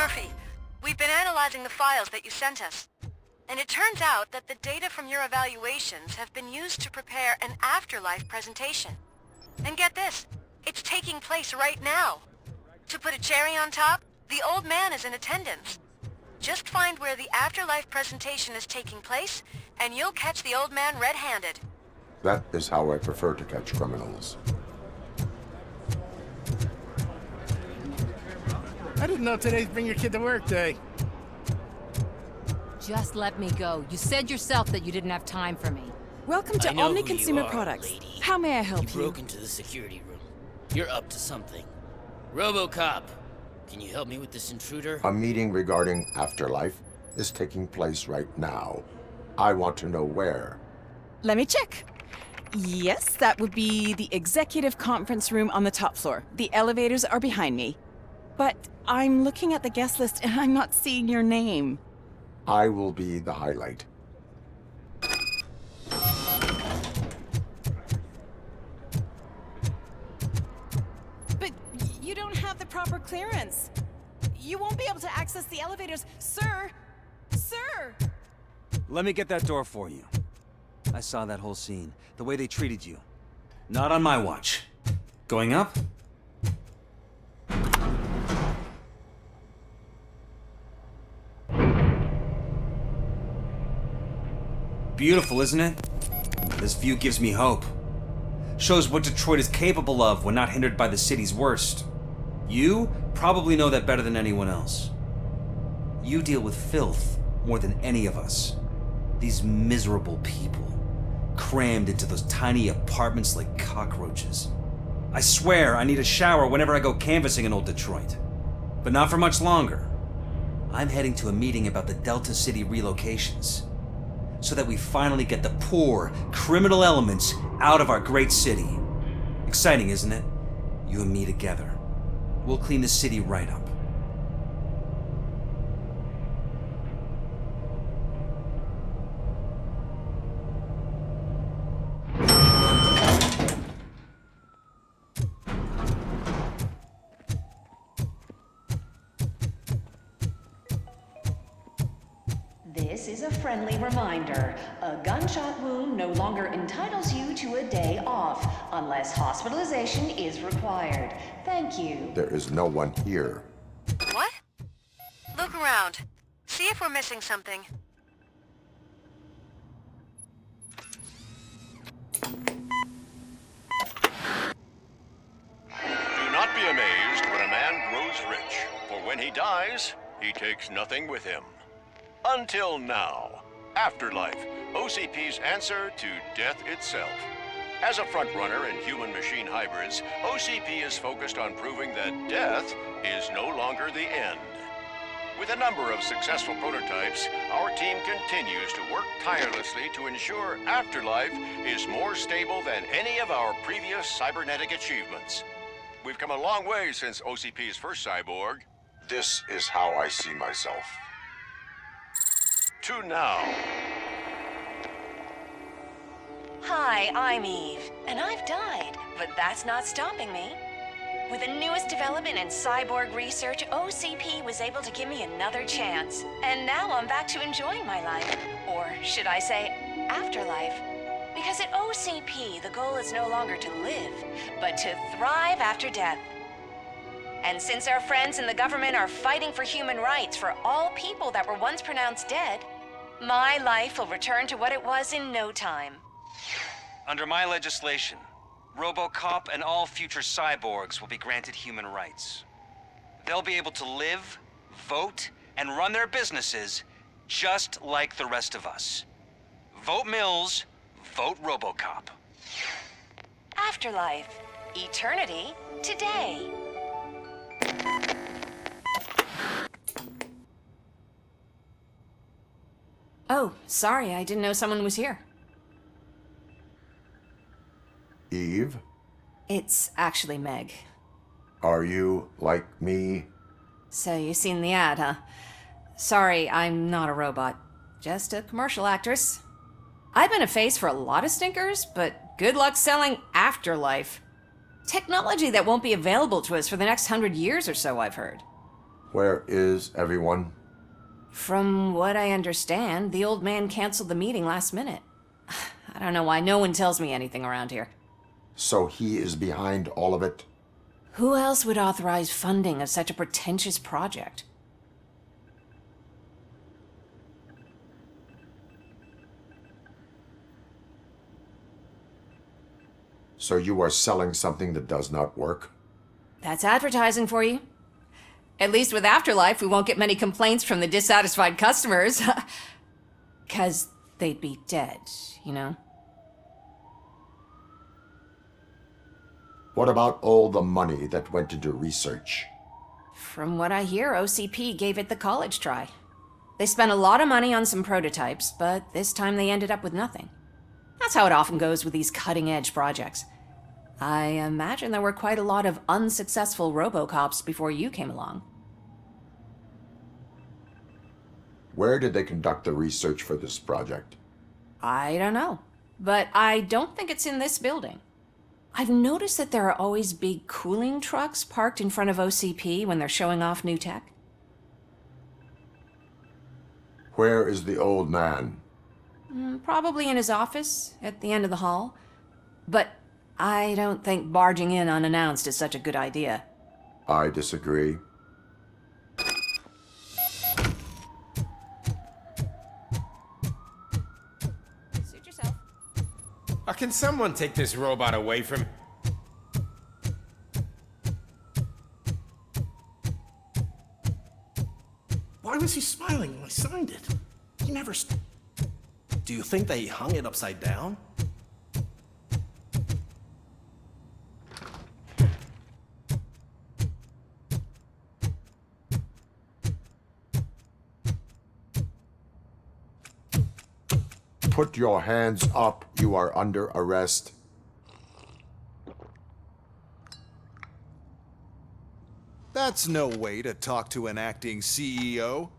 Murphy. We've been analyzing the files that you sent us. And it turns out that the data from your evaluations have been used to prepare an afterlife presentation. And get this, it's taking place right now. To put a cherry on top, the old man is in attendance. Just find where the afterlife presentation is taking place, and you'll catch the old man red-handed. That is how I prefer to catch criminals. I didn't know today's Bring Your Kid to Work day. Just let me go. You said yourself that you didn't have time for me. Welcome to Omni Consumer Products. Lady. How may I help you? You broke into the security room. You're up to something. Robocop, can you help me with this intruder? A meeting regarding afterlife is taking place right now. I want to know where. Let me check. Yes, that would be the executive conference room on the top floor. The elevators are behind me. But I'm looking at the guest list and I'm not seeing your name. I will be the highlight. But you don't have the proper clearance. You won't be able to access the elevators. Sir! Sir! Let me get that door for you. I saw that whole scene. The way they treated you. Not on my watch. Going up? Beautiful, isn't it? This view gives me hope. Shows what Detroit is capable of when not hindered by the city's worst. You probably know that better than anyone else. You deal with filth more than any of us. These miserable people, crammed into those tiny apartments like cockroaches. I swear I need a shower whenever I go canvassing in old Detroit. But not for much longer. I'm heading to a meeting about the Delta City relocations, so that we finally get the poor, criminal elements out of our great city. Exciting, isn't it? You and me together. We'll clean the city right up. This is a friendly reminder. A gunshot wound no longer entitles you to a day off, unless hospitalization is required. Thank you. There is no one here. What? Look around. See if we're missing something. Do not be amazed when a man grows rich, for when he dies, he takes nothing with him. Until now. Afterlife, OCP's answer to death itself. As a frontrunner in human-machine hybrids, OCP is focused on proving that death is no longer the end. With a number of successful prototypes, our team continues to work tirelessly to ensure Afterlife is more stable than any of our previous cybernetic achievements. We've come a long way since OCP's first cyborg. This is how I see myself. To now. Hi, I'm Eve, and I've died, but that's not stopping me. With the newest development in cyborg research, OCP was able to give me another chance. And now I'm back to enjoying my life. Or should I say, afterlife. Because at OCP, the goal is no longer to live, but to thrive after death. And since our friends in the government are fighting for human rights for all people that were once pronounced dead, my life will return to what it was in no time. Under my legislation, Robocop and all future cyborgs will be granted human rights. They'll be able to live, vote, and run their businesses just like the rest of us. Vote Mills, vote Robocop. Afterlife. Eternity. Today. Oh, sorry, I didn't know someone was here. Eve, It's actually Meg. are you like me? So you've seen the ad, huh? Sorry, I'm not a robot. Just a commercial actress. I've been a face for a lot of stinkers, but good luck selling Afterlife. Technology that won't be available to us for the next 100 years or so, I've heard. Where is everyone? From what I understand, the old man canceled the meeting last minute. I don't know why no one tells me anything around here. So he is behind all of it? Who else would authorize funding of such a pretentious project? So you are selling something that does not work? That's advertising for you. At least with Afterlife, we won't get many complaints from the dissatisfied customers. 'Cause they'd be dead, you know? What about all the money that went into research? From what I hear, OCP gave it the college try. They spent a lot of money on some prototypes, but this time they ended up with nothing. That's how it often goes with these cutting-edge projects. I imagine there were quite a lot of unsuccessful Robocops before you came along. Where did they conduct the research for this project? I don't know, but I don't think it's in this building. I've noticed that there are always big cooling trucks parked in front of OCP when they're showing off new tech. Where is the old man? Probably in his office, at the end of the hall. But I don't think barging in unannounced is such a good idea. I disagree. Suit yourself. Can someone take this robot away from... Why was he smiling when I signed it? He never... Do you think they hung it upside down? Put your hands up. You are under arrest. That's no way to talk to an acting CEO.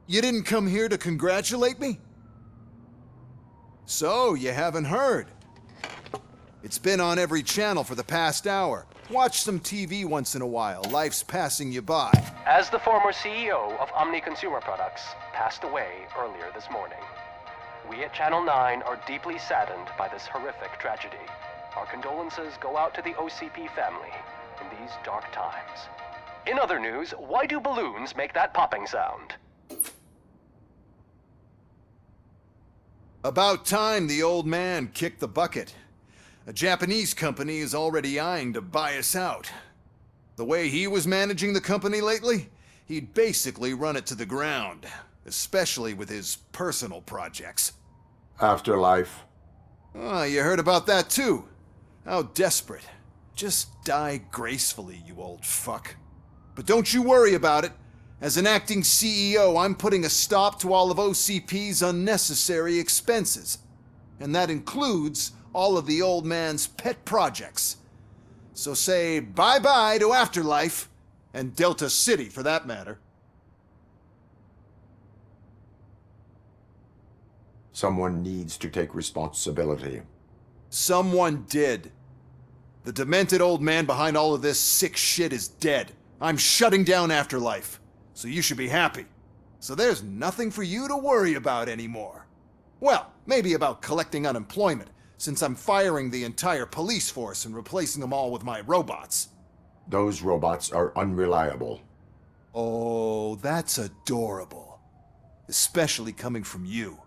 You didn't come here to congratulate me? So, you haven't heard. It's been on every channel for the past hour. Watch some TV once in a while. Life's passing you by. As the former CEO of Omni Consumer Products passed away earlier this morning, we at Channel 9 are deeply saddened by this horrific tragedy. Our condolences go out to the OCP family in these dark times. In other news, why do balloons make that popping sound? About time the old man kicked the bucket. A Japanese company is already eyeing to buy us out. The way he was managing the company lately, he'd basically run it to the ground, especially with his personal projects. Afterlife. Oh, you heard about that too. How desperate. Just die gracefully, you old fuck. But don't you worry about it. As an acting CEO, I'm putting a stop to all of OCP's unnecessary expenses. And that includes all of the old man's pet projects. So say bye-bye to Afterlife, and Delta City for that matter. Someone needs to take responsibility. Someone did. The demented old man behind all of this sick shit is dead. I'm shutting down Afterlife. So you should be happy. So there's nothing for you to worry about anymore. Well, maybe about collecting unemployment, since I'm firing the entire police force and replacing them all with my robots. Those robots are unreliable. Oh, that's adorable. Especially coming from you.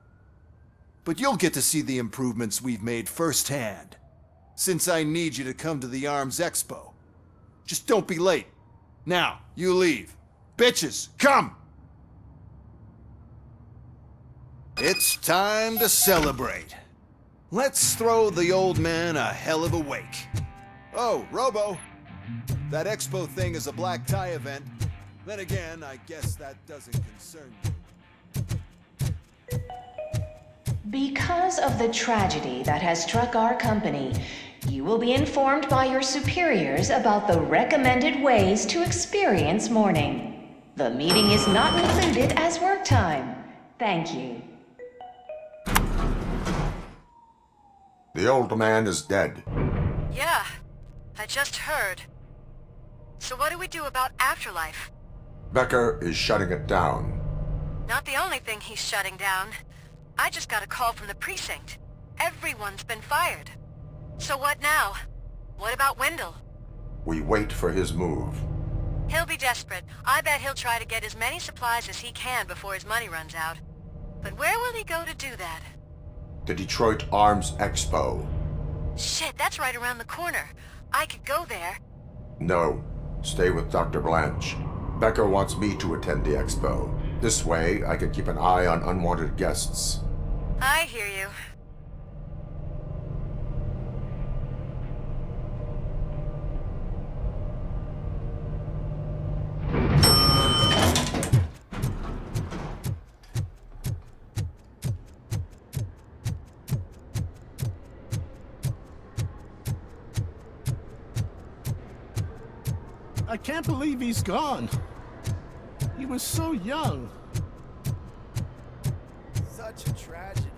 But you'll get to see the improvements we've made firsthand, since I need you to come to the ARMS Expo. Just don't be late. Now, you leave. Bitches, come! It's time to celebrate. Let's throw the old man a hell of a wake. Oh, Robo, that expo thing is a black tie event. Then again, I guess that doesn't concern you. Because of the tragedy that has struck our company, you will be informed by your superiors about the recommended ways to experience mourning. The meeting is not included as work time. Thank you. The old man is dead. Yeah, I just heard. So what do we do about Afterlife? Becker is shutting it down. Not the only thing he's shutting down. I just got a call from the precinct. Everyone's been fired. So what now? What about Wendell? We wait for his move. He'll be desperate. I bet he'll try to get as many supplies as he can before his money runs out. But where will he go to do that? The Detroit Arms Expo. Shit, that's right around the corner. I could go there. No. Stay with Dr. Blanche. Becker wants me to attend the expo. This way, I can keep an eye on unwanted guests. I hear you. I can't believe he's gone. He was so young. Such a tragedy.